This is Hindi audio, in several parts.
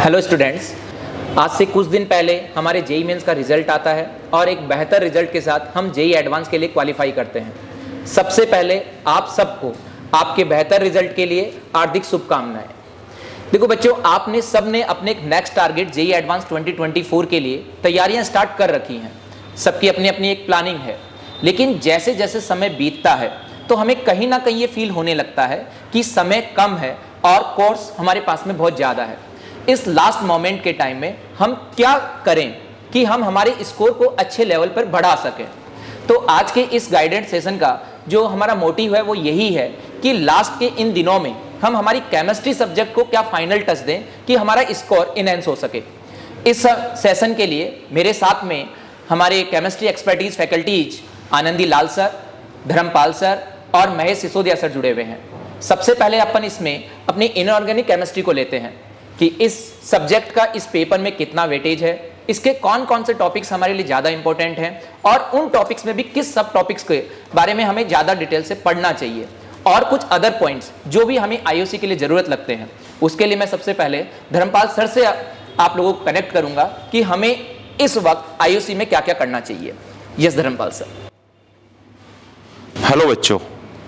हेलो स्टूडेंट्स, आज से कुछ दिन पहले हमारे जेई मेंस का रिजल्ट आता है और एक बेहतर रिजल्ट के साथ हम जेई एडवांस के लिए क्वालिफाई करते हैं। सबसे पहले आप सबको आपके बेहतर रिजल्ट के लिए हार्दिक शुभकामनाएं। देखो बच्चों, आपने सबने अपने नेक्स्ट टारगेट जेई एडवांस 2024 के लिए तैयारियां स्टार्ट कर रखी हैं। सबकी अपनी अपनी एक प्लानिंग है, लेकिन जैसे जैसे समय बीतता है तो हमें कहीं ना कहीं ये फील होने लगता है कि समय कम है और कोर्स हमारे पास में बहुत ज़्यादा है। इस लास्ट मोमेंट के टाइम में हम क्या करें कि हम हमारे स्कोर को अच्छे लेवल पर बढ़ा सकें। तो आज के इस गाइडेड सेशन का जो हमारा मोटिव है वो यही है कि लास्ट के इन दिनों में हम हमारी केमिस्ट्री सब्जेक्ट को क्या फाइनल टच दें कि हमारा स्कोर इनहेंस हो सके। इस सेशन के लिए मेरे साथ में हमारे केमिस्ट्री एक्सपर्टीज फैकल्टीज आनंदी लाल सर, धर्मपाल सर और महेश सिसोदिया सर जुड़े हुए हैं। सबसे पहले अपन इसमें अपनी इनऑर्गेनिक केमिस्ट्री को लेते हैं कि इस सब्जेक्ट का इस पेपर में कितना वेटेज है, इसके कौन कौन से टॉपिक्स हमारे लिए ज़्यादा इंपॉर्टेंट हैं और उन टॉपिक्स में भी किस सब टॉपिक्स के बारे में हमें ज़्यादा डिटेल से पढ़ना चाहिए और कुछ अदर पॉइंट्स जो भी हमें आईओसी के लिए ज़रूरत लगते हैं। उसके लिए मैं सबसे पहले धर्मपाल सर से आप लोगों को कनेक्ट करूंगा कि हमें इस वक्त आईओसी में क्या क्या करना चाहिए। Yes Dharmpal sir. हेलो बच्चों,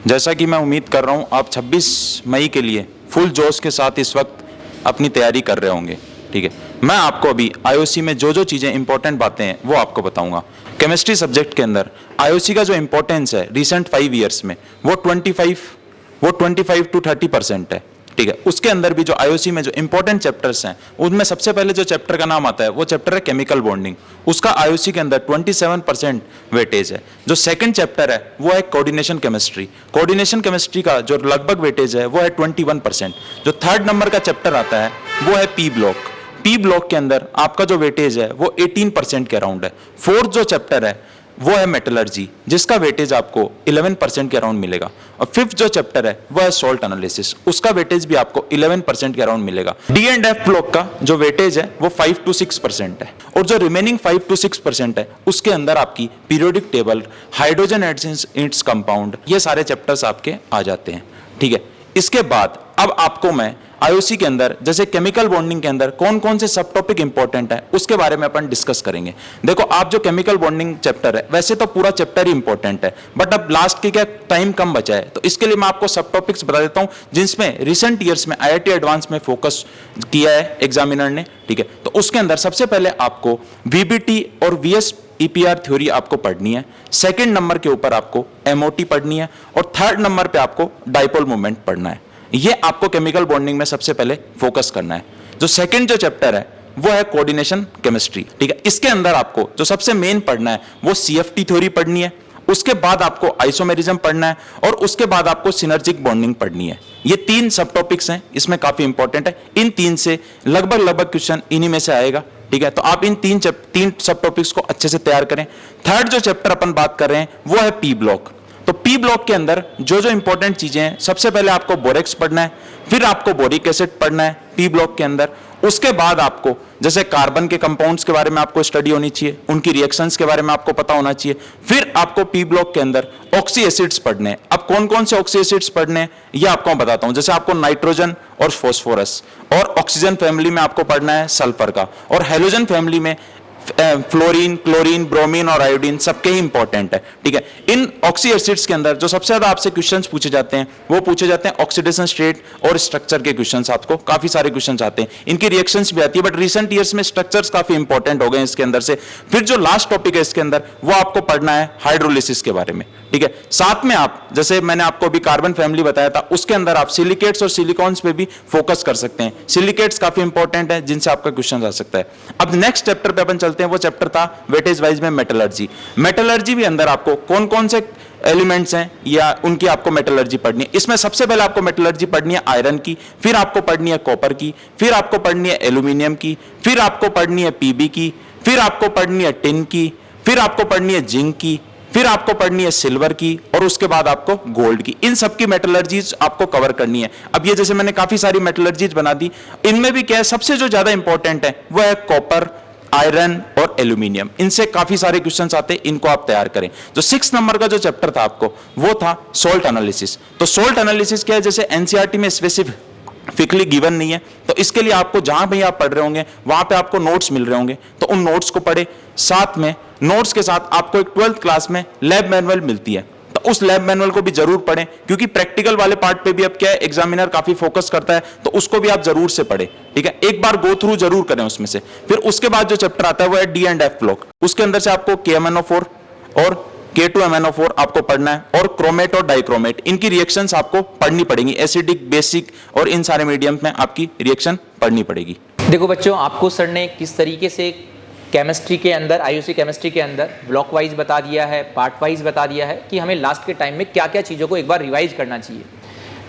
जैसा कि मैं उम्मीद कर रहा हूं आप 26 मई के लिए फुल जोश के साथ इस वक्त अपनी तैयारी कर रहे होंगे। ठीक है, मैं आपको अभी आईओसी में जो जो चीज़ें इंपॉर्टेंट बातें हैं वो आपको बताऊंगा। केमिस्ट्री सब्जेक्ट के अंदर आईओसी का जो इंपॉर्टेंस है रिसेंट 5 ईयर्स में वो 25 to 30% है। ठीक है, उसके अंदर भी जो आईओसी में जो इंपॉर्टेंट चैप्टर्स हैं उनमें सबसे पहले जो चैप्टर का नाम आता है वो चैप्टर है केमिकल बॉन्डिंग। उसका आईओसी के अंदर 27% वेटेज है। जो सेकंड चैप्टर है वो है कोऑर्डिनेशन केमिस्ट्री। कोऑर्डिनेशन केमिस्ट्री का जो लगभग वेटेज है वो है 21%। जो थर्ड नंबर का चैप्टर आता है वो है पी ब्लॉक। पी ब्लॉक के अंदर आपका जो वेटेज है वो 18% के अराउंड है। फोर्थ जो चैप्टर है वो है मेटलर्जी, जिसका वेटेज आपको 11% के अराउंड मिलेगा। और फिफ्थ जो चैप्टर है वो है सॉल्ट एनालिसिस, उसका वेटेज भी आपको 11% के अराउंड मिलेगा। डी एंड एफ ब्लॉक का जो वेटेज है वो 5 to 6% है और जो रिमेनिंग 5 to 6% है उसके अंदर आपकी periodic table, hydrogen atoms, its compound, ये सारे चैप्टर्स आपके आ जाते हैं। ठीक है, इसके बाद अब आपको मैं आईओसी के अंदर जैसे केमिकल बॉन्डिंग के अंदर कौन कौन से सब टॉपिक इंपॉर्टेंट है उसके बारे में अपन डिस्कस करेंगे। देखो, आप जो केमिकल बॉन्डिंग चैप्टर है वैसे तो पूरा चैप्टर ही इंपॉर्टेंट है, बट अब लास्ट के क्या टाइम कम बचा है तो इसके लिए मैं आपको सब टॉपिक्स बता देता हूं जिसमें रिसेंट ईयर्स में आईआईटी एडवांस में फोकस किया है एग्जामिनर ने। ठीक है, तो उसके अंदर सबसे पहले आपको वीबीटी और वीएस ईपीआर थ्योरी आपको पढ़नी है। सेकंड नंबर के ऊपर आपको एमओटी पढ़नी है और थर्ड नंबर पे आपको डाइपोल मूवमेंट पढ़ना है। ये आपको केमिकल बॉन्डिंग में सबसे पहले फोकस करना है। जो सेकंड जो चैप्टर है वो है कोऑर्डिनेशन केमिस्ट्री। ठीक है, इसके अंदर आपको जो सबसे मेन पढ़ना है वो सीएफटी थ्योरी पढ़नी है, उसके बाद आपको आइसोमेरिज्म पढ़ना है और उसके बाद आपको सिनर्जिक बॉन्डिंग पढ़नी है। ये 3 सब टॉपिक्स हैं, इसमें काफी इंपॉर्टेंट है। इन 3 से लगभग क्वेश्चन इन्हीं में से आएगा। ठीक है, तो आप इन 3 सब टॉपिक्स को अच्छे से तैयार करें। थर्ड जो चैप्टर अपन बात कर रहे हैं वो है पी ब्लॉक। तो पी ब्लॉक के अंदर जो जो इंपॉर्टेंट चीजें हैं, सबसे पहले आपको बोरेक्स पढ़ना है, फिर आपको बोरिक एसिड पढ़ना है पी ब्लॉक के अंदर। उसके बाद आपको जैसे कार्बन के कंपाउंड्स के बारे में आपको स्टडी होनी चाहिए, उनकी रिएक्शंस के बारे में आपको पता होना चाहिए। फिर आपको पी ब्लॉक के अंदर ऑक्सी एसिड्स पढ़ने हैं। अब कौन कौन से ऑक्सी एसिड्स पढ़ने हैं ये आपको मैं बताता हूं। जैसे आपको नाइट्रोजन और फॉस्फोरस, और ऑक्सीजन फैमिली में आपको पढ़ना है सल्फर का, और हेलोजन फैमिली में फ्लोरीन, क्लोरीन, ब्रोमीन और आयोडीन सबके ही इंपॉर्टेंट है। ठीक है, इन ऑक्सी एसिड्स के अंदर जो सबसे ज्यादा आपसे क्वेश्चंस पूछे जाते हैं वो पूछे जाते हैं ऑक्सीडेशन स्टेट और स्ट्रक्चर के क्वेश्चंस। आपको काफी सारे क्वेश्चंस आते हैं, इनकी रिएक्शंस भी आती है, बट रिसेंट ईयर्स में स्ट्रक्चर्स काफी इंपॉर्टेंट हो गए इसके अंदर से। फिर जो लास्ट टॉपिक है इसके अंदर वो आपको पढ़ना है हाइड्रोलिसिस के बारे में। ठीक है, साथ में आप जैसे मैंने आपको अभी कार्बन फैमिली बताया था उसके अंदर आप सिलिकेट्स और सिलिकॉन्स पे भी फोकस कर सकते हैं। सिलिकेट्स काफी इंपॉर्टेंट है जिनसे आपका क्वेश्चन आ सकता है। अब नेक्स्ट चैप्टर पे अपन चलते हैं, वो चैप्टर था वेटेज वाइज में मेटलर्जी। मेटलर्जी भी अंदर आपको कौन कौन से एलिमेंट्स हैं या उनकी आपको मेटलर्जी पढ़नी है। इसमें सबसे पहले आपको मेटलर्जी पढ़नी है आयरन की, फिर आपको पढ़नी है कॉपर की, फिर आपको पढ़नी है एल्यूमिनियम की, फिर आपको पढ़नी है पीबी की, फिर आपको पढ़नी है टिन की, फिर आपको पढ़नी है जिंक की, फिर आपको पढ़नी है सिल्वर की और उसके बाद आपको गोल्ड की। इन सब की मेटलर्जीज आपको कवर करनी है। अब ये जैसे मैंने काफी सारी मेटलर्जीज बना दी, इनमें भी क्या है सबसे जो ज्यादा इंपॉर्टेंट है वो है कॉपर, आयरन और एल्यूमिनियम। इनसे काफी सारे क्वेश्चंस आते हैं, इनको आप तैयार करें। जो 6 नंबर का जो चैप्टर था आपको वो था सॉल्ट एनालिसिस। तो सॉल्ट एनालिसिस क्या है, जैसे एनसीईआरटी में स्पेसिफिकली गिवन नहीं है तो तो इसके लिए आपको जहां भी आप पढ़ रहे होंगे वहां पे आपको नोट्स मिल रहे होंगे, तो उन नोट्स को पढ़े। साथ में नोट्स के साथ आपको एक 12th क्लास में लैब मैनुअल मिलती है, तो उस लैब मैनुअल को भी जरूर पढ़ें, क्योंकि प्रैक्टिकल वाले पार्ट पे भी अब क्या है, एग्जामिनर काफी फोकस करता है, तो उसको भी आप जरूर से पढ़ें, ठीक है। एक बार गो थ्रू जरूर करें उसमें से। फिर उसके बाद जो चैप्टर आता है वो है डी एंड एफ ब्लॉक। उसके अंदर से आपको KMnO4 और K2MnO4 आपको पढ़ना है, और क्रोमेट और डाइक्रोमेट इनकी रिएक्शंस आपको पढ़नी पड़ेंगी। एसिडिक, बेसिक और इन सारे मीडियम में आपकी रिएक्शन पढ़नी पड़ेगी। देखो बच्चों, आपको सर ने किस तरीके से केमिस्ट्री के अंदर, आईयूसी केमिस्ट्री के अंदर ब्लॉक वाइज बता दिया है, पार्ट वाइज बता दिया है कि हमें लास्ट के टाइम में क्या क्या चीज़ों को एक बार रिवाइज करना चाहिए।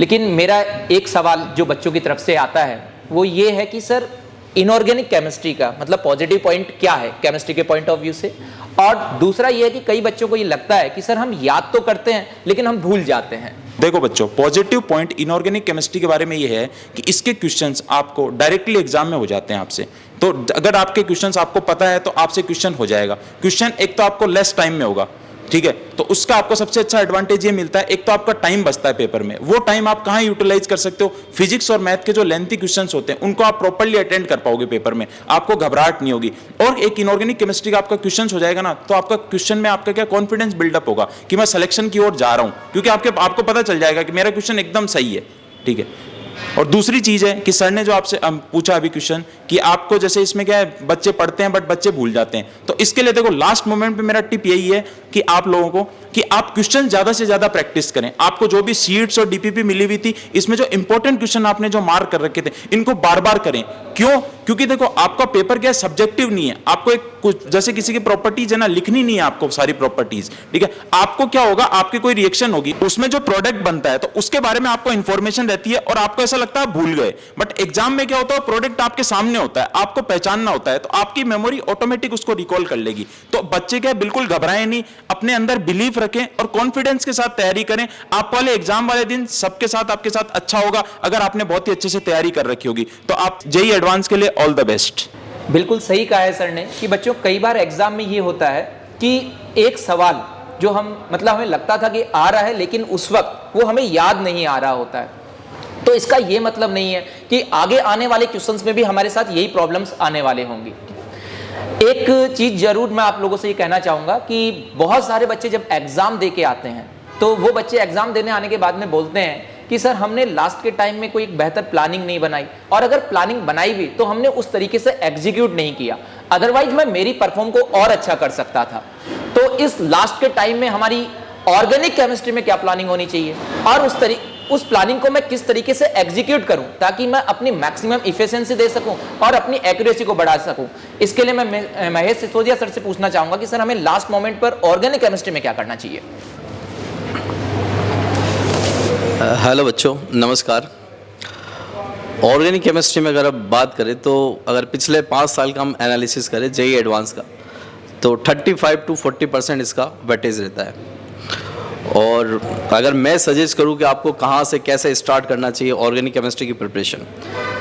लेकिन मेरा एक सवाल जो बच्चों की तरफ से आता है वो ये है कि सर इनऑर्गेनिक केमिस्ट्री का मतलब पॉजिटिव पॉइंट क्या है केमिस्ट्री के पॉइंट ऑफ व्यू से, और दूसरा ये है कि कई बच्चों को ये लगता है कि सर हम याद तो करते हैं लेकिन हम भूल जाते हैं। देखो बच्चों, पॉजिटिव पॉइंट इनऑर्गेनिक केमिस्ट्री के बारे में ये है कि इसके क्वेश्चंस आपको डायरेक्टली एग्जाम में हो जाते हैं आपसे। तो अगर आपके क्वेश्चंस आपको पता है तो आपसे क्वेश्चन हो जाएगा। क्वेश्चन एक तो आपको लेस टाइम में होगा, ठीक है, तो उसका आपको सबसे अच्छा एडवांटेज ये मिलता है, एक तो आपका टाइम बचता है पेपर में। वो टाइम आप कहाँ यूटिलाइज कर सकते हो, फिजिक्स और मैथ के जो लेंथी क्वेश्चंस होते हैं उनको आप प्रॉपर्ली अटेंड कर पाओगे पेपर में, आपको घबराहट नहीं होगी। और एक इनऑर्गेनिक केमिस्ट्री का आपका क्वेश्चन हो जाएगा ना, तो आपका क्वेश्चन में आपका क्या कॉन्फिडेंस बिल्डअप होगा कि मैं सिलेक्शन की ओर जा रहा हूं, क्योंकि आपको पता चल जाएगा कि मेरा क्वेश्चन एकदम सही है, ठीक है। और दूसरी चीज है कि सर ने जो आपसे पूछा अभी क्वेश्चन कि आपको जैसे इसमें क्या है, बच्चे पढ़ते हैं बट बच्चे भूल जाते हैं, तो इसके लिए देखो लास्ट मोमेंट पे मेरा टिप यही है कि आप लोगों को कि आप क्वेश्चन ज्यादा से ज्यादा प्रैक्टिस करें। आपको जो भी सीट्स और डीपीपी मिली हुई थी, इसमें जो इंपॉर्टेंट क्वेश्चन आपने जो मार्क कर रखे थे इनको बार बार करें। क्यों? क्योंकि देखो आपका पेपर क्या है, सब्जेक्टिव नहीं है। आपको एक कुछ जैसे किसी की प्रॉपर्टीज है ना, लिखनी नहीं है आपको सारी प्रॉपर्टीज, ठीक है। आपको क्या होगा, आपकी कोई रिएक्शन होगी, उसमें जो प्रोडक्ट बनता है तो उसके बारे में आपको इंफॉर्मेशन रहती है और आपको ऐसा लगता है भूल गए, बट एग्जाम में क्या होता है, प्रोडक्ट आपके सामने होता है, आपको पहचानना होता है, तो आपकी मेमोरी ऑटोमेटिक उसको रिकॉल कर लेगी। तो बच्चे क्या बिल्कुल घबराएं नहीं, अपने अंदर बिलीफ रखें और कॉन्फिडेंस के साथ तैयारी करें। आप वाले एग्जाम वाले दिन सबके साथ आपके साथ अच्छा होगा अगर आपने बहुत ही अच्छे से तैयारी कर रखी होगी। तो आप जेईई एडवांस के लिए ऑल द बेस्ट। बिल्कुल सही कहा है सर ने कि बच्चों कई बार एग्जाम में ये होता है कि एक सवाल जो हमें लगता था कि आ रहा है, लेकिन उस वक्त वो हमें याद नहीं आ रहा होता है। तो इसका ये मतलब नहीं है कि आगे आने वाले क्वेश्चंस में भी हमारे साथ यही प्रॉब्लम्स आने वाले होंगी। एक चीज जरूर मैं आप लोगों से ये कहना चाहूंगा कि बहुत सारे बच्चे जब एग्जाम दे के आते हैं तो वो बच्चे एग्जाम देने आने के बाद में बोलते हैं कि सर हमने लास्ट के टाइम में कोई एक बेहतर प्लानिंग नहीं बनाई, और अगर प्लानिंग बनाई भी तो हमने उस तरीके से एग्जीक्यूट नहीं किया, अदरवाइज मैं मेरी परफॉर्म को और अच्छा कर सकता था। तो इस लास्ट के टाइम में हमारी ऑर्गेनिक केमिस्ट्री में क्या प्लानिंग होनी चाहिए और उस प्लानिंग को मैं किस तरीके से एग्जीक्यूट करूं ताकि मैं अपनी मैक्सिमम इफिशिएंसी दे सकूं और अपनी एक्यूरेसी को बढ़ा सकूं। इसके लिए मैं महेश सिसोदिया सर से पूछना चाहूंगा कि सर हमें लास्ट मोमेंट पर ऑर्गेनिक केमिस्ट्री में क्या करना चाहिए। हेलो बच्चों, नमस्कार। ऑर्गेनिक केमिस्ट्री में अगर अब बात करें तो अगर पिछले 5 साल का हम एनालिसिस करें जेईई एडवांस का, तो 35 to 40% इसका वेटेज रहता है। और अगर मैं सजेस्ट करूं कि आपको कहां से कैसे स्टार्ट करना चाहिए ऑर्गेनिक केमिस्ट्री की प्रिपरेशन,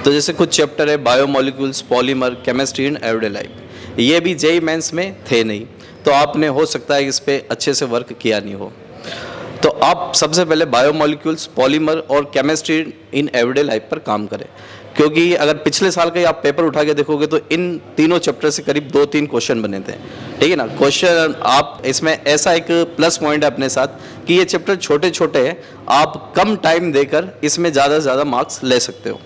तो जैसे कुछ चैप्टर है biomolecules, polymer, chemistry in everyday life, ये भी जेईई मेंस में थे नहीं, तो आपने हो सकता है इस पर अच्छे से वर्क किया नहीं हो। तो आप सबसे पहले बायोमोलिक्यूल्स, पॉलीमर और केमिस्ट्री इन एवरीडे लाइफ पर काम करें, क्योंकि अगर पिछले साल का ही आप पेपर उठा के देखोगे तो इन तीनों चैप्टर से करीब 2-3 क्वेश्चन बने थे, ठीक है ना। क्वेश्चन आप इसमें ऐसा एक प्लस पॉइंट है अपने साथ कि ये चैप्टर छोटे छोटे हैं, आप कम टाइम देकर इसमें ज़्यादा से ज़्यादा मार्क्स ले सकते हो।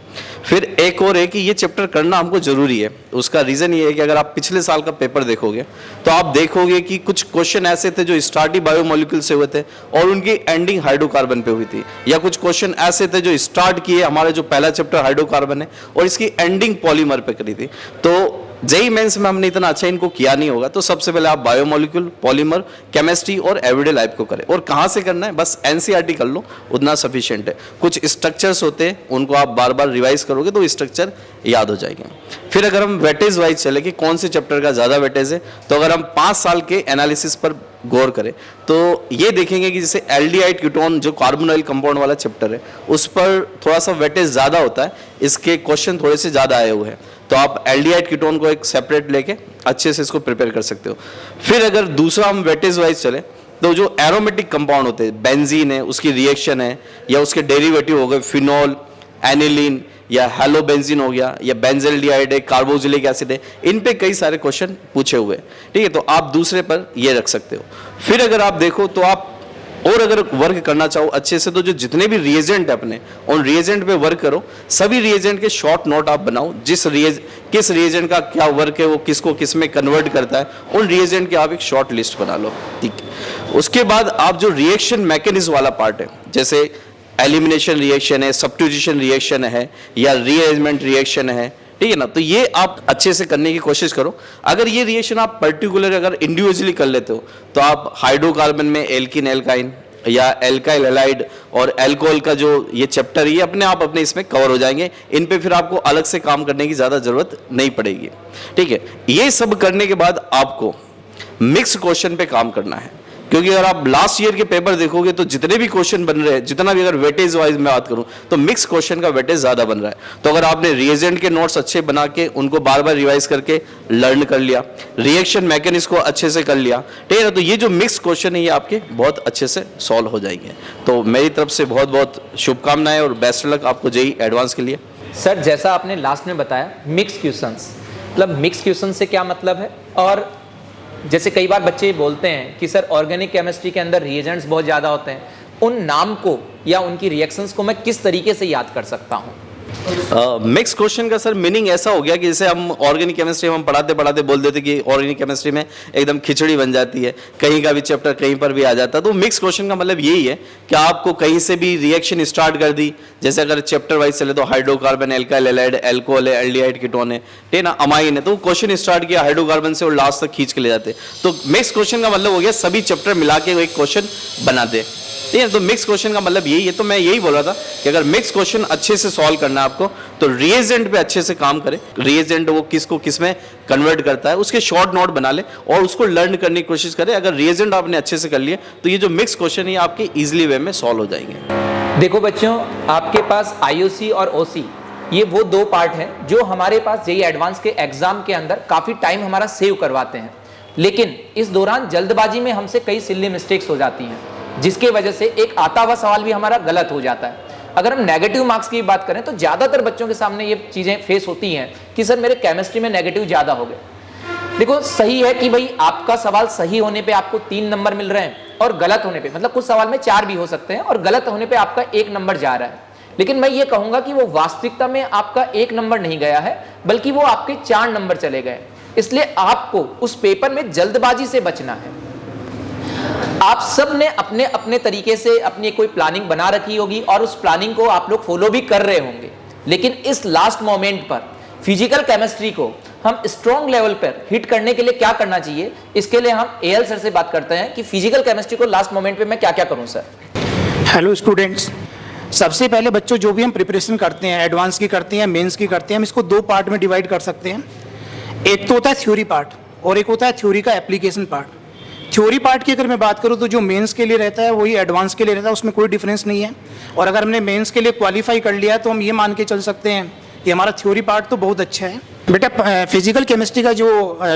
फिर एक और है कि ये चैप्टर करना हमको ज़रूरी है। उसका रीज़न ये है कि अगर आप पिछले साल का पेपर देखोगे तो आप देखोगे कि कुछ क्वेश्चन ऐसे थे जो स्टार्ट ही बायोमोलिक्यूल से हुए थे और उनकी एंडिंग हाइड्रोकार्बन पे हुई थी, या कुछ क्वेश्चन ऐसे थे जो स्टार्ट किए हमारे जो पहला चैप्टर हाइड्रोकार्बन है और इसकी एंडिंग पॉलीमर पे करी थी। तो जेईई मेंस में हमने इतना अच्छा इनको किया नहीं होगा, तो सबसे पहले आप बायोमोलिक्यूल, पॉलीमर, केमिस्ट्री और एवरीडे लाइफ को करें। और कहाँ से करना है, बस एनसीईआरटी कर लो, उतना सफिशिएंट है। कुछ स्ट्रक्चर्स होते हैं उनको आप बार बार रिवाइज करोगे तो स्ट्रक्चर याद हो जाएंगे। फिर अगर हम वेटेज वाइज चले कि कौन से चैप्टर का ज़्यादा वेटेज है, तो अगर हम 5 साल के एनालिसिस पर गौर करें तो ये देखेंगे कि जैसे एल्डिहाइड कीटोन जो कार्बोनाइल कंपाउंड वाला चैप्टर है उस पर थोड़ा सा वेटेज ज़्यादा होता है, इसके क्वेश्चन थोड़े से ज़्यादा आए हुए हैं, तो आप एल्डिहाइड कीटोन को एक सेपरेट लेके अच्छे से इसको प्रिपेयर कर सकते हो। फिर अगर दूसरा हम वेटेज वाइज चले तो जो एरोमेटिक कंपाउंड होते हैं, बेंजीन है, उसकी रिएक्शन है या उसके डेरिवेटिव हो गए फिनॉल, एनिलीन, या हेलोबेंजीन हो गया, या बेंजल्डिहाइड है, कार्बोक्सिलिक एसिड है, इन पे कई सारे क्वेश्चन पूछे हुए हैं, ठीक है। तो आप दूसरे पर ये रख सकते हो। फिर अगर आप देखो तो आप और अगर वर्क करना चाहो अच्छे से, तो जो जितने भी रिएजेंट है अपने, उन रिएजेंट पे वर्क करो। सभी रिएजेंट के शॉर्ट नोट आप बनाओ, किस रिएजेंट का क्या वर्क है, वो किसको किस में कन्वर्ट करता है, उन रिएजेंट की आप एक शॉर्ट लिस्ट बना लो, ठीक है। उसके बाद आप जो रिएक्शन मैकेनिज्म वाला पार्ट है, जैसे एलिमिनेशन रिएक्शन है, सब्स्टिट्यूशन रिएक्शन है, या रीअरेंजमेंट रिएक्शन है, ठीक है ना, तो ये आप अच्छे से करने की कोशिश करो। अगर ये रिएक्शन आप पर्टिकुलर अगर इंडिविजुअली कर लेते हो, तो आप हाइड्रोकार्बन में एल्किन एल्काइन या एल्काइल हैलाइड और अल्कोहल का जो ये चैप्टर है, ये अपने आप अपने इसमें कवर हो जाएंगे। इन पे फिर आपको अलग से काम करने की ज़्यादा ज़रूरत नहीं पड़ेगी, ठीक है। ये सब करने के बाद आपको मिक्स क्वेश्चन पे काम करना है, क्योंकि अगर आप लास्ट ईयर के पेपर देखोगे तो जितने भी क्वेश्चन बन रहे हैं, जितना भी अगर वेटेज वाइज में बात करूं, तो मिक्स क्वेश्चन का वेटेज ज्यादा बन रहा है। तो अगर आपने रिएजेंट के नोट्स अच्छे बना के उनको बार बार रिवाइज करके लर्न कर लिया, रिएक्शन मैकेनिज्म को अच्छे से कर लिया, ठीक है, तो ये जो मिक्स क्वेश्चन है ये आपके बहुत अच्छे से सॉल्व हो जाएंगे। तो मेरी तरफ से बहुत बहुत शुभकामनाएं और बेस्ट लक आपको जेईई एडवांस के लिए। सर, जैसा आपने लास्ट में बताया मिक्स क्वेश्चंस, मतलब मिक्स क्वेश्चन से क्या मतलब है? और जैसे कई बार बच्चे बोलते हैं कि सर ऑर्गेनिक केमिस्ट्री के अंदर रिएजेंट्स बहुत ज़्यादा होते हैं, उन नाम को या उनकी रिएक्शंस को मैं किस तरीके से याद कर सकता हूँ? मिक्स क्वेश्चन का सर मीनिंग ऐसा हो गया कि जैसे हम ऑर्गेनिक केमिस्ट्री में हम पढ़ाते पढ़ाते बोल देते कि ऑर्गेनिक केमिस्ट्री में एकदम खिचड़ी बन जाती है, कहीं का भी चैप्टर कहीं पर भी आ जाता है। तो मिक्स क्वेश्चन का मतलब यही है कि आपको कहीं से भी रिएक्शन स्टार्ट कर दी, जैसे अगर चैप्टर वाइज चले तो हाइड्रोकार्बन, एल्काइल हैलाइड, एल्कोहल है, एल्डिहाइड कीटोन है, ठीक है ना, अमाइन है, तो क्वेश्चन स्टार्ट किया हाइड्रोकार्बन से और लास्ट तक खींच के ले जाते। तो मिक्स क्वेश्चन का मतलब हो गया सभी चैप्टर मिला के एक क्वेश्चन बनाते, ठीक है। तो मिक्स क्वेश्चन का मतलब यही है। तो मैं यही बोल रहा था कि अगर मिक्स क्वेश्चन अच्छे से सॉल्व करना है आपको, तो रिएजेंट पे अच्छे से काम करें। रिएजेंट वो किसको किस में कन्वर्ट करता है, उसके शॉर्ट नोट बना ले और उसको लर्न करने की कोशिश करें। अगर रिएजेंट आपने अच्छे से कर लिए तो ये जो मिक्स क्वेश्चन है आपके इजिली वे में सॉल्व हो जाएंगे। देखो बच्चों, आपके पास आईओसी और ओसी, ये वो दो पार्ट हैं जो हमारे पास जेईई एडवांस के एग्जाम के अंदर काफ़ी टाइम हमारा सेव करवाते हैं, लेकिन इस दौरान जल्दबाजी में हमसे कई सिली मिस्टेक्स हो जाती हैं, जिसके वजह से एक आता हुआ सवाल भी हमारा गलत हो जाता है। अगर हम नेगेटिव मार्क्स की बात करें तो ज़्यादातर बच्चों के सामने ये चीज़ें फेस होती हैं कि सर मेरे केमिस्ट्री में नेगेटिव ज़्यादा हो गए। देखो, सही है कि भाई आपका सवाल सही होने पे आपको 3 नंबर मिल रहे हैं और गलत होने पे, मतलब कुछ सवाल में 4 भी हो सकते हैं, और गलत होने पे आपका 1 नंबर जा रहा है। लेकिन मैं ये कहूँगा कि वो वास्तविकता में आपका 1 नंबर नहीं गया है, बल्कि वो आपके 4 नंबर चले गए। इसलिए आपको उस पेपर में जल्दबाजी से बचना है। आप सब ने अपने अपने तरीके से अपनी कोई प्लानिंग बना रखी होगी और उस प्लानिंग को आप लोग फॉलो भी कर रहे होंगे, लेकिन इस लास्ट मोमेंट पर फिजिकल केमिस्ट्री को हम स्ट्रॉन्ग लेवल पर हिट करने के लिए क्या करना चाहिए, इसके लिए हम एएल सर से बात करते हैं कि फिजिकल केमिस्ट्री को लास्ट मोमेंट पे मैं क्या क्या करूं। सर हेलो स्टूडेंट्स, सबसे पहले बच्चों जो भी हम प्रिपरेशन करते हैं, एडवांस की करते हैं, मेंस की करते हैं, हम इसको 2 पार्ट में डिवाइड कर सकते हैं। एक तो होता है थ्योरी पार्ट और एक होता है थ्योरी का एप्लीकेशन पार्ट। थ्योरी पार्ट की अगर मैं बात करूं तो जो मेंस के लिए रहता है वही एडवांस के लिए रहता है, उसमें कोई डिफरेंस नहीं है। और अगर हमने मेंस के लिए क्वालिफाई कर लिया है तो हम ये मान के चल सकते हैं कि हमारा थ्योरी पार्ट तो बहुत अच्छा है। बेटा, फिजिकल केमिस्ट्री का जो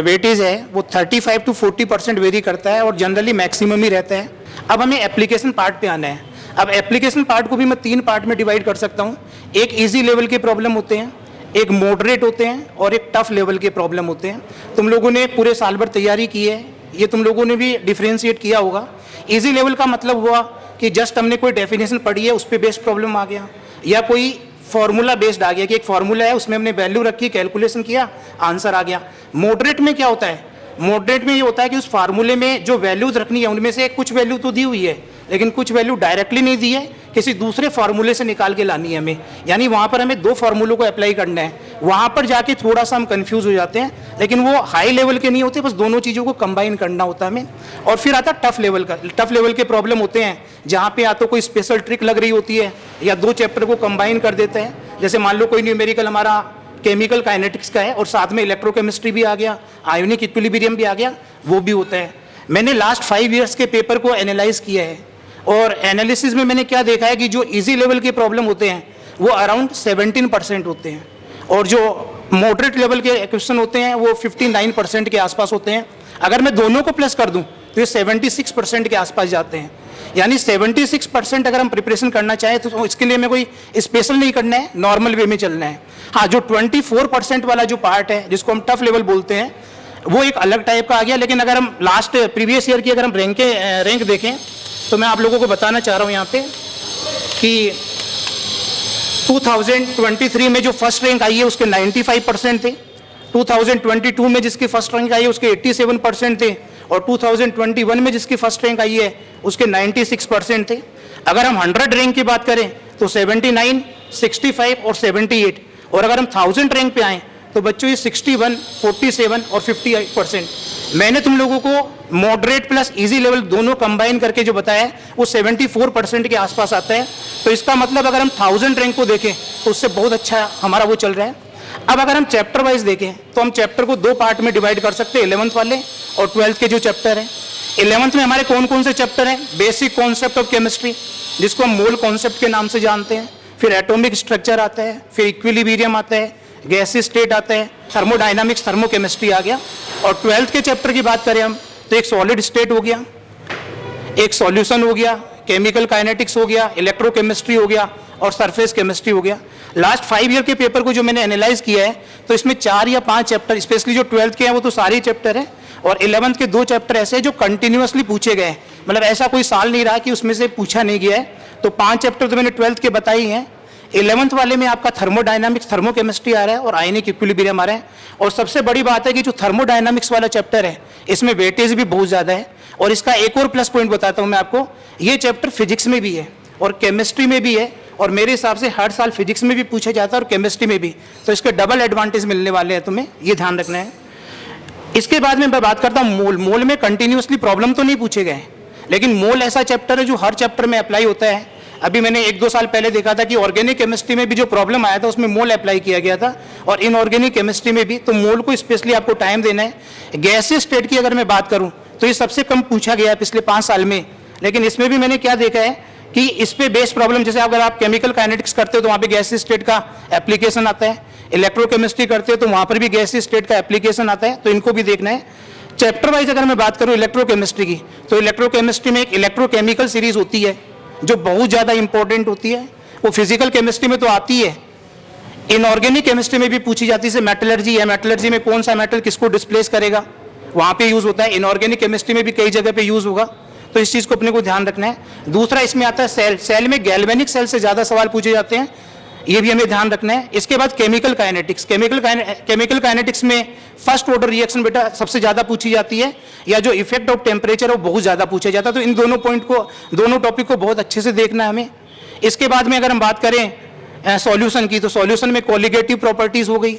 वेटेज है वो 35 to 40% वेरी करता है और जनरली मैक्सिमम ही रहता है। अब हमें एप्लीकेशन पार्ट पे आना है। अब एप्लीकेशन पार्ट को भी मैं 3 पार्ट में डिवाइड कर सकता हूँ। एक ईजी लेवल के प्रॉब्लम होते हैं, एक मॉडरेट होते हैं और एक टफ लेवल के प्रॉब्लम होते हैं। तुम लोगों ने पूरे साल भर तैयारी की है, ये तुम लोगों ने भी डिफ्रेंशिएट किया होगा। इजी लेवल का मतलब हुआ कि जस्ट हमने कोई डेफिनेशन पढ़ी है, उस पर बेस्ड प्रॉब्लम आ गया, या कोई फॉर्मूला बेस्ड आ गया कि एक फॉर्मूला है उसमें हमने वैल्यू रखी, कैलकुलेशन किया, आंसर आ गया। मॉडरेट में क्या होता है? मॉडरेट में ये होता है कि उस फार्मूले में जो वैल्यूज रखनी है उनमें से कुछ वैल्यू तो दी हुई है, लेकिन कुछ वैल्यू डायरेक्टली नहीं दी है, किसी दूसरे फार्मूले से निकाल के लानी है हमें। यानी वहाँ पर हमें 2 फार्मूलों को अप्लाई करना है। वहाँ पर जाके थोड़ा सा हम कंफ्यूज हो जाते हैं, लेकिन वो हाई लेवल के नहीं होते, बस दोनों चीज़ों को कंबाइन करना होता है हमें। और फिर आता है टफ लेवल का। टफ लेवल के प्रॉब्लम होते हैं जहाँ पे या तो कोई स्पेशल ट्रिक लग रही होती है या 2 चैप्टर को कंबाइन कर देते हैं। जैसे मान लो कोई न्यूमेरिकल हमारा केमिकल काइनेटिक्स का है और साथ में इलेक्ट्रोकेमिस्ट्री भी आ गया, आयोनिक इक्विलिब्रियम भी आ गया, वो भी होता है। मैंने लास्ट 5 ईयर्स के पेपर को एनालाइज किया है और एनालिसिस में मैंने क्या देखा है कि जो इजी लेवल के प्रॉब्लम होते हैं वो अराउंड 17% होते हैं और जो मॉडरेट लेवल के क्वेश्चन होते हैं वो 59% के आसपास होते हैं। अगर मैं दोनों को प्लस कर दूं तो ये 76% के आसपास जाते हैं। यानी 76% अगर हम प्रिपरेशन करना चाहें तो इसके लिए हमें कोई स्पेशल नहीं करना है, नॉर्मल वे में चलना है। हाँ, जो 24% वाला जो पार्ट है जिसको हम टफ लेवल बोलते हैं वो एक अलग टाइप का आ गया। लेकिन अगर हम लास्ट प्रीवियस ईयर की अगर हम रैंक देखें तो मैं आप लोगों को बताना चाह रहा हूँ यहाँ पे कि 2023 में जो फर्स्ट रैंक आई है उसके 95% थे, 2022 में जिसकी फर्स्ट रैंक आई है उसके 87% थे, और 2021 में जिसकी फर्स्ट रैंक आई है उसके 96% थे। अगर हम 100 रैंक की बात करें तो 79, 65 और 78, और अगर हम 1000 रैंक पे आएँ तो बच्चों ये 61, 47 और 58%। मैंने तुम लोगों को मॉडरेट प्लस इजी लेवल दोनों कंबाइन करके जो बताया है वो 74% के आसपास आता है। तो इसका मतलब अगर हम 1000 रैंक को देखें तो उससे बहुत अच्छा हमारा वो चल रहा है। अब अगर हम चैप्टर वाइज देखें तो हम चैप्टर को 2 पार्ट में डिवाइड कर सकते हैं, 11th वाले और 12th के जो चैप्टर हैं। 11th में हमारे कौन कौन से चैप्टर हैं? बेसिक कॉन्सेप्ट ऑफ केमिस्ट्री जिसको हम मोल कॉन्सेप्ट के नाम से जानते हैं, फिर एटॉमिक स्ट्रक्चर आता है, फिर इक्विलिब्रियम आता है, गैसीय स्टेट आता है, थर्मोडायनामिक्स, थर्मोकेमिस्ट्री आ गया। और 12th के चैप्टर की बात करें हम तो एक सॉलिड स्टेट हो गया, एक सॉल्यूशन हो गया, केमिकल काइनेटिक्स हो गया, इलेक्ट्रोकेमिस्ट्री हो गया और सरफेस केमिस्ट्री हो गया। लास्ट 5 ईयर के पेपर को जो मैंने एनालाइज किया है तो इसमें 4 या 5 चैप्टर, स्पेशली जो 12th के हैं वो तो सारे चैप्टर हैं, और 11th के 2 चैप्टर ऐसे हैं जो कंटिन्यूअसली पूछे गए हैं, मतलब ऐसा कोई साल नहीं रहा कि उसमें से पूछा नहीं गया है। तो 5 चैप्टर तो मैंने 12th के बताई हैं। 11th वाले में आपका थर्मोडायनामिक्स, थर्मोकेमिस्ट्री आ रहा है और आयनिक इक्विलिब्रियम आ रहा है। और सबसे बड़ी बात है कि जो थर्मोडायनामिक्स वाला चैप्टर है इसमें वेटेज भी बहुत ज़्यादा है। और इसका एक और प्लस पॉइंट बताता हूँ मैं आपको, ये चैप्टर फिजिक्स में भी है और केमिस्ट्री में भी है, और मेरे हिसाब से हर साल फिजिक्स में भी पूछा जाता है और केमिस्ट्री में भी, तो इसके डबल एडवांटेज मिलने वाले हैं, तुम्हें ये ध्यान रखना है। इसके बाद में मैं बात करता हूँ मोल। मोल में कंटिन्यूअसली प्रॉब्लम तो नहीं पूछे गए, लेकिन मोल ऐसा चैप्टर है जो हर चैप्टर में अप्लाई होता है। अभी मैंने 1-2 साल पहले देखा था कि ऑर्गेनिक केमिस्ट्री में भी जो प्रॉब्लम आया था उसमें मोल अप्लाई किया गया था, और इनऑर्गेनिक केमिस्ट्री में भी। तो मोल को स्पेशली आपको टाइम देना है। गैसीय स्टेट की अगर मैं बात करूं तो ये सबसे कम पूछा गया है पिछले 5 साल में, लेकिन इसमें भी मैंने क्या देखा है कि इस पे बेस्ड प्रॉब्लम, जैसे अगर आप केमिकल काइनेटिक्स करते हो तो वहाँ पे गैसीय स्टेट का एप्लीकेशन आता है, इलेक्ट्रोकेमिस्ट्री करते हो तो वहाँ पर भी गैसीय स्टेट का एप्लीकेशन आता है, तो इनको भी देखना है। चैप्टर वाइज अगर मैं बात करूँ इलेक्ट्रोकेमिस्ट्री की, तो इलेक्ट्रोकेमिस्ट्री में एक इलेक्ट्रोकेमिकल सीरीज होती है जो बहुत ज़्यादा इंपॉर्टेंट होती है। वो फिजिकल केमिस्ट्री में तो आती है, इनऑर्गेनिक केमिस्ट्री में भी पूछी जाती है। जैसे मेटलर्जी है, मेटलर्जी में कौन सा मेटल किसको डिस्प्लेस करेगा, वहाँ पे यूज़ होता है। इनऑर्गेनिक केमिस्ट्री में भी कई जगह पे यूज़ होगा, तो इस चीज़ को अपने को ध्यान रखना है। दूसरा इसमें आता है सेल। सेल में गैल्वेनिक सेल से ज़्यादा सवाल पूछे जाते हैं, ये भी हमें ध्यान रखना है। इसके बाद केमिकल काइनेटिक्स। केमिकल काइनेटिक्स में फर्स्ट ऑर्डर रिएक्शन बेटा सबसे ज़्यादा पूछी जाती है, या जो इफेक्ट ऑफ टेम्परेचर है वो बहुत ज़्यादा पूछा जाता है। तो इन दोनों पॉइंट को, दोनों टॉपिक को बहुत अच्छे से देखना है हमें। इसके बाद में अगर हम बात करें सॉल्यूशन की, तो सॉल्यूशन में कोलिगेटिव प्रॉपर्टीज़ हो गई,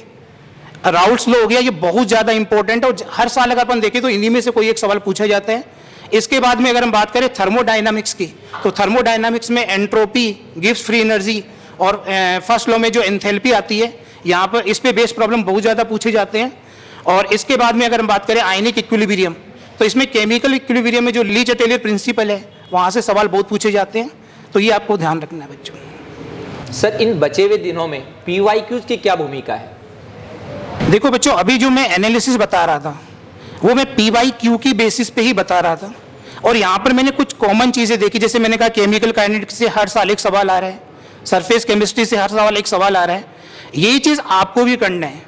राउल्ट्स लॉ हो गया, ये बहुत ज़्यादा इंपॉर्टेंट है और हर साल अगर अपन देखें तो इन्हीं में से कोई एक सवाल पूछा जाता है। इसके बाद में अगर हम बात करें थर्मोडायनामिक्स की, तो थर्मोडायनामिक्स में एंट्रोपी, गिव्स फ्री एनर्जी, और फर्स्ट लॉ में जो एंथैल्पी आती है, यहाँ पर इस पे बेस्ड प्रॉब्लम बहुत ज़्यादा पूछे जाते हैं। और इसके बाद में अगर हम बात करें आयनिक इक्विलिब्रियम, तो इसमें केमिकल इक्विलिब्रियम में जो ली चैटेलियर प्रिंसिपल है वहाँ से सवाल बहुत पूछे जाते हैं, तो ये आपको ध्यान रखना है बच्चों। सर, इन बचे हुए दिनों में PYQs की क्या भूमिका है? देखो बच्चों, अभी जो मैं एनालिसिस बता रहा था वो मैं PYQ की बेसिस पे ही बता रहा था, और यहाँ पर मैंने कुछ कॉमन चीज़ें देखी। जैसे मैंने कहा केमिकल काइनेटिक्स से हर साल एक सवाल आ रहा है, सरफेस केमिस्ट्री से हर साल एक सवाल आ रहा है। यही चीज़ आपको भी करना है,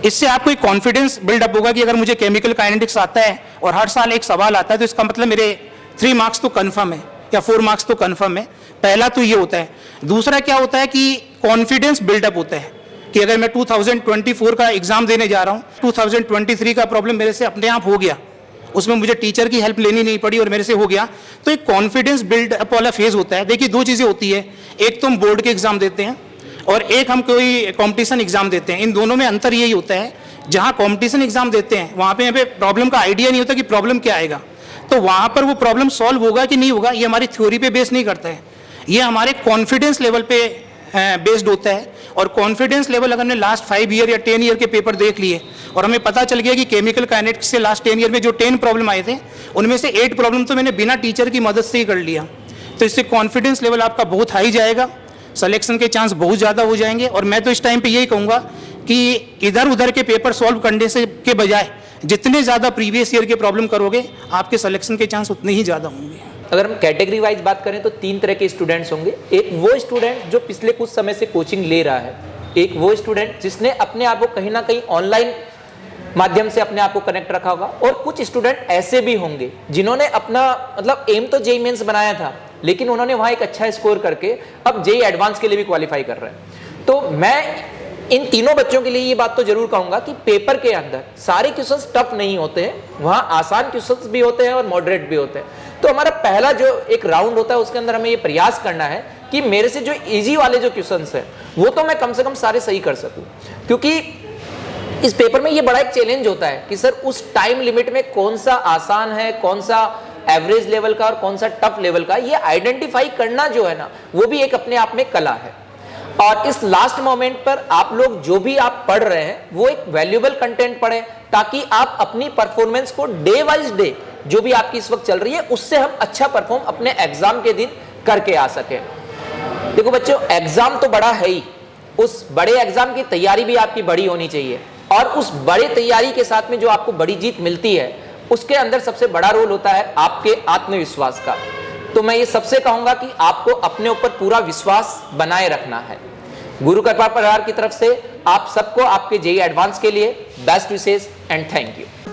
इससे आपको एक कॉन्फिडेंस बिल्डअप होगा कि अगर मुझे केमिकल काइनेटिक्स आता है और हर साल एक सवाल आता है तो इसका मतलब मेरे 3 मार्क्स तो कन्फर्म है या 4 मार्क्स तो कन्फर्म है। पहला तो ये होता है। दूसरा क्या होता है कि कॉन्फिडेंस बिल्डअप होता है कि अगर मैं 2024 का एग्जाम देने जा रहा हूँ, 2023 का प्रॉब्लम मेरे से अपने आप हो गया, उसमें मुझे टीचर की हेल्प लेनी नहीं पड़ी और मेरे से हो गया, तो एक कॉन्फिडेंस बिल्ड अप वाला फेज होता है। देखिए 2 चीज़ें होती है, एक तो हम बोर्ड के एग्जाम देते हैं और एक हम कोई कंपटीशन एग्जाम देते हैं। इन दोनों में अंतर यही होता है, जहाँ कंपटीशन एग्जाम देते हैं वहाँ पे हमें प्रॉब्लम का आइडिया नहीं होता कि प्रॉब्लम क्या आएगा, तो वहाँ पर वो प्रॉब्लम सॉल्व होगा कि नहीं होगा ये हमारी थ्योरी पे बेस नहीं करता है, ये हमारे कॉन्फिडेंस लेवल पे बेस्ड होता है। और कॉन्फिडेंस लेवल अगर हमने लास्ट 5 ईयर या 10 ईयर के पेपर देख लिए और हमें पता चल गया कि केमिकल काइनेटिक्स से लास्ट 10 ईयर में जो 10 प्रॉब्लम आए थे उनमें से 8 प्रॉब्लम तो मैंने बिना टीचर की मदद से ही कर लिया, तो इससे कॉन्फिडेंस लेवल आपका बहुत हाई जाएगा, सिलेक्शन के चांस बहुत ज़्यादा हो जाएंगे। और मैं तो इस टाइम पे यही कहूँगा कि इधर उधर के पेपर सॉल्व करने से के बजाय जितने ज़्यादा प्रीवियस ईयर के प्रॉब्लम करोगे आपके सिलेक्शन के चांस उतने ही ज़्यादा होंगे। अगर हम कैटेगरी वाइज बात करें तो 3 तरह के स्टूडेंट्स होंगे। एक वो स्टूडेंट जो पिछले कुछ समय से कोचिंग ले रहा है, एक वो स्टूडेंट जिसने अपने आप को कहीं ना कहीं ऑनलाइन माध्यम से अपने आप को कनेक्ट रखा होगा, और कुछ स्टूडेंट ऐसे भी होंगे जिन्होंने अपना मतलब एम तो जेईई मेंस बनाया था, लेकिन उन्होंने वहां एक अच्छा स्कोर करके अब जेईई एडवांस के लिए भी क्वालिफाई कर रहे हैं। तो मैं इन तीनों बच्चों के लिए ये बात तो जरूर कहूंगा कि पेपर के अंदर सारे क्वेश्चंस टफ नहीं होते हैं, वहां आसान क्वेश्चंस भी होते हैं और मॉडरेट भी होते हैं। तो हमारा पहला जो एक राउंड होता है उसके अंदर हमें ये प्रयास करना है कि मेरे से जो इजी वाले जो क्वेश्चंस है वो तो मैं कम से कम सारे सही कर सकूं, क्योंकि इस पेपर में ये बड़ा एक चैलेंज होता है कि सर उस टाइम लिमिट में कौन सा आसान है, कौन सा एवरेज लेवल का और कौन सा टफ लेवल का, ये आइडेंटिफाई करना जो है ना वो भी एक अपने आप में कला है। और इस लास्ट मोमेंट पर आप लोग जो भी आप पढ़ रहे हैं वो एक वैल्यूएबल कंटेंट पढ़ें, ताकि आप अपनी परफॉर्मेंस को डे वाइज डे जो भी आपकी इस वक्त चल रही है उससे हम अच्छा परफॉर्म अपने एग्जाम के दिन करके आ सके। देखो बच्चों, एग्जाम तो बड़ा है ही, उस बड़े एग्जाम की तैयारी भी आपकी बड़ी होनी चाहिए, और उस बड़े तैयारी के साथ में जो आपको बड़ी जीत मिलती है उसके अंदर सबसे बड़ा रोल होता है आपके आत्मविश्वास का। तो मैं ये सबसे कहूंगा कि आपको अपने ऊपर पूरा विश्वास बनाए रखना है। गुरु कृपा परिवार की तरफ से आप सबको आपके जेईई एडवांस के लिए best wishes and thank you.